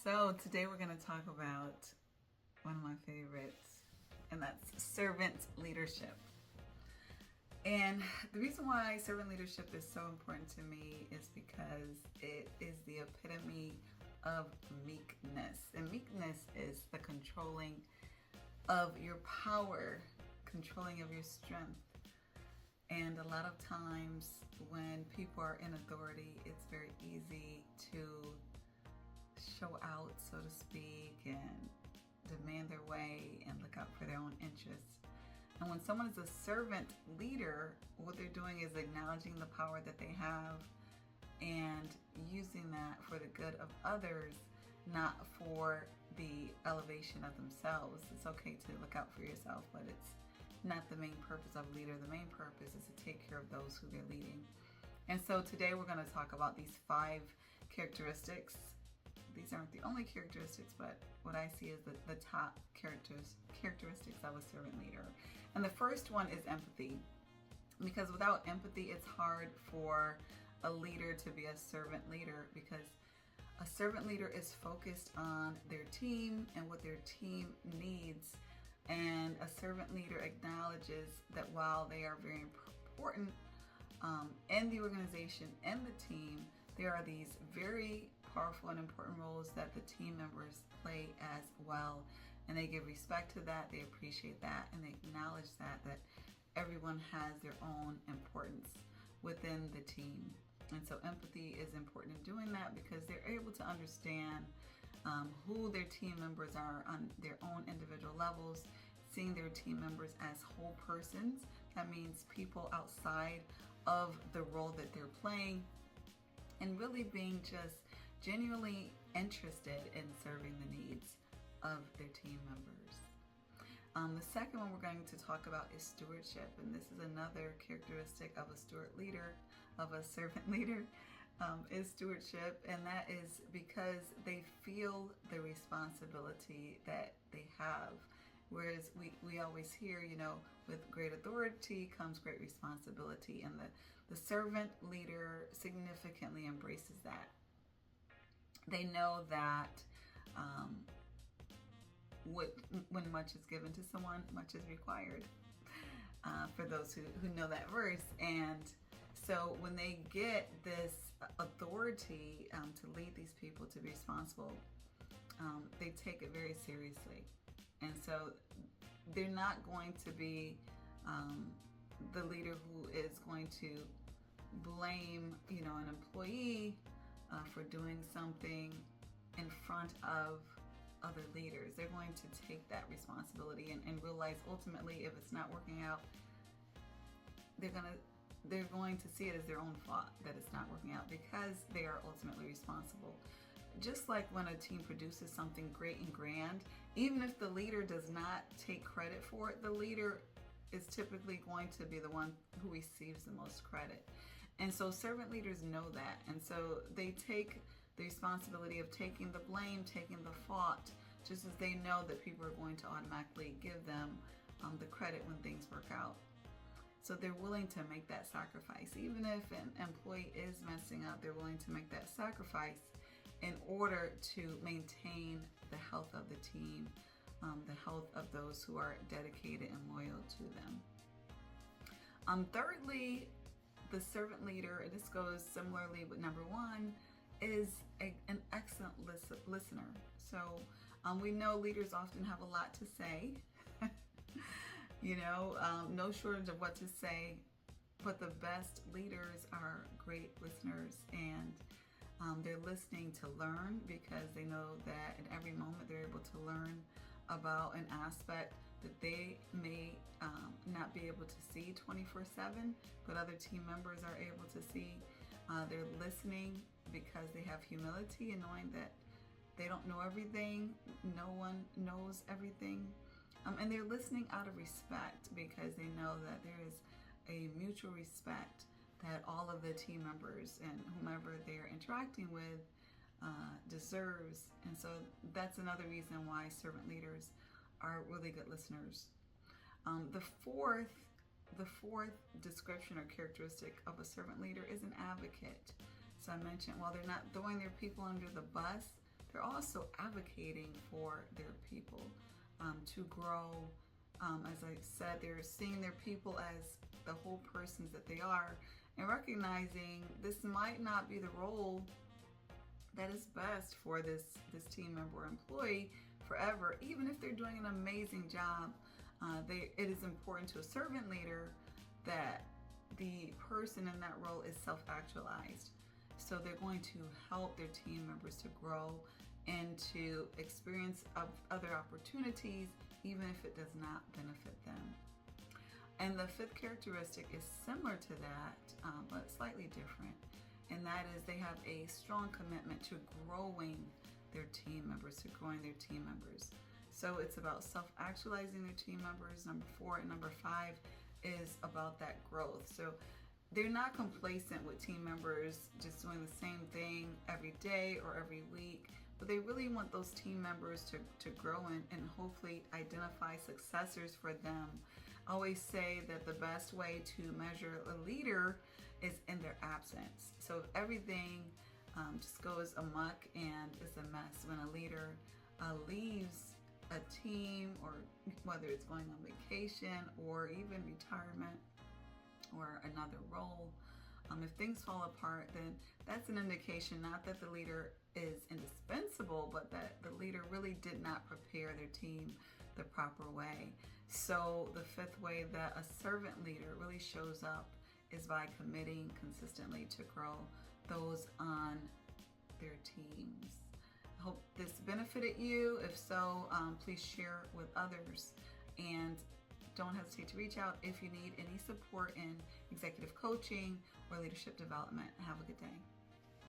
So today we're going to talk about one of my favorites, and that's servant leadership. And the reason why servant leadership is so important to me is because it is the epitome of meekness. And meekness is the controlling of your power, controlling of your strength. And a lot of times when people are in authority, it's very easy to show out, so to speak, and demand their way and look out for their own interests. And when someone is a servant leader, what they're doing is acknowledging the power that they have and using that for the good of others, not for the elevation of themselves. It's okay to look out for yourself, but it's not the main purpose of a leader. The main purpose is to take care of those who they're leading. And so today we're going to talk about these 5 characteristics. These aren't the only characteristics, but what I see is the top characteristics of a servant leader. And the first one is empathy. Because without empathy, it's hard for a leader to be a servant leader, because a servant leader is focused on their team and what their team needs. And a servant leader acknowledges that while they are very important in the organization and the team, there are these very powerful and important roles that the team members play as well. And they give respect to that, they appreciate that, and they acknowledge that everyone has their own importance within the team. And so empathy is important in doing that, because they're able to understand who their team members are on their own individual levels, seeing their team members as whole persons. That means people outside of the role that they're playing, and really being just genuinely interested in serving the needs of their team members. The second one we're going to talk about is stewardship, and this is another characteristic of a servant leader, is stewardship, and that is because they feel the responsibility that they have. Whereas we always hear, with great authority comes great responsibility, and the servant leader significantly embraces that. They know that when much is given to someone, much is required, for those who know that verse. And so when they get this authority to lead these people, to be responsible, they take it very seriously. And so they're not going to be the leader who is going to blame, an employee for doing something in front of other leaders. They're going to take that responsibility and realize ultimately, if it's not working out, they're going to see it as their own fault that it's not working out, because they are ultimately responsible. Just like when a team produces something great and grand, even if the leader does not take credit for it, the leader is typically going to be the one who receives the most credit. And so servant leaders know that. And so they take the responsibility of taking the blame, taking the fault, just as they know that people are going to automatically give them the credit when things work out. So they're willing to make that sacrifice. Even if an employee is messing up, they're willing to make that sacrifice in order to maintain the health of the team, the health of those who are dedicated and loyal to them. Thirdly, the servant leader, and this goes similarly with number 1, is an excellent listener. So we know leaders often have a lot to say, no shortage of what to say, but the best leaders are great listeners, and they're listening to learn, because they know that at every moment they're able to learn about an aspect that they may not be able to see 24/7, but other team members are able to see. They're listening because they have humility and knowing that they don't know everything. No one knows everything. And they're listening out of respect, because they know that there is a mutual respect that all of the team members and whomever they're interacting with deserves. And so that's another reason why servant leaders are really good listeners. The fourth description or characteristic of a servant leader is an advocate. So I mentioned, while they're not throwing their people under the bus, they're also advocating for their people to grow. As I said, they're seeing their people as the whole persons that they are, and recognizing this might not be the role that is best for this team member or employee forever, even if they're doing an amazing job. It is important to a servant leader that the person in that role is self-actualized. So they're going to help their team members to grow and to experience other opportunities, even if it does not benefit them. And the fifth characteristic is similar to that, but slightly different. And that is they have a strong commitment to growing their team members, So it's about self-actualizing their team members, number 4. And number 5 is about that growth. So they're not complacent with team members just doing the same thing every day or every week, but they really want those team members to grow and hopefully identify successors for them. I always say that the best way to measure a leader is in their absence. So if everything just goes amok and is a mess when a leader leaves a team, or whether it's going on vacation or even retirement or another role, if things fall apart, then that's an indication not that the leader is indispensable, but that the leader really did not prepare their team the proper way. So the fifth way that a servant leader really shows up is by committing consistently to grow those on their teams. I hope this benefited you. If so, please share with others, and don't hesitate to reach out if you need any support in executive coaching or leadership development. Have a good day.